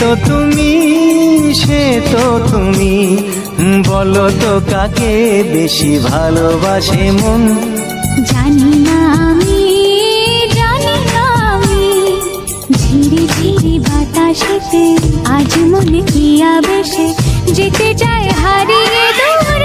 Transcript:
তো তুমি, সে তো তুমি, বলো তো কাকে বেশি ভালোবাসে মন? জানি না আমি, জানি না আমি, ঝিরি ঝিরি বাতাসেতে আজ মনে কি আবেশে যেতে চায় হারিয়ে দূরে।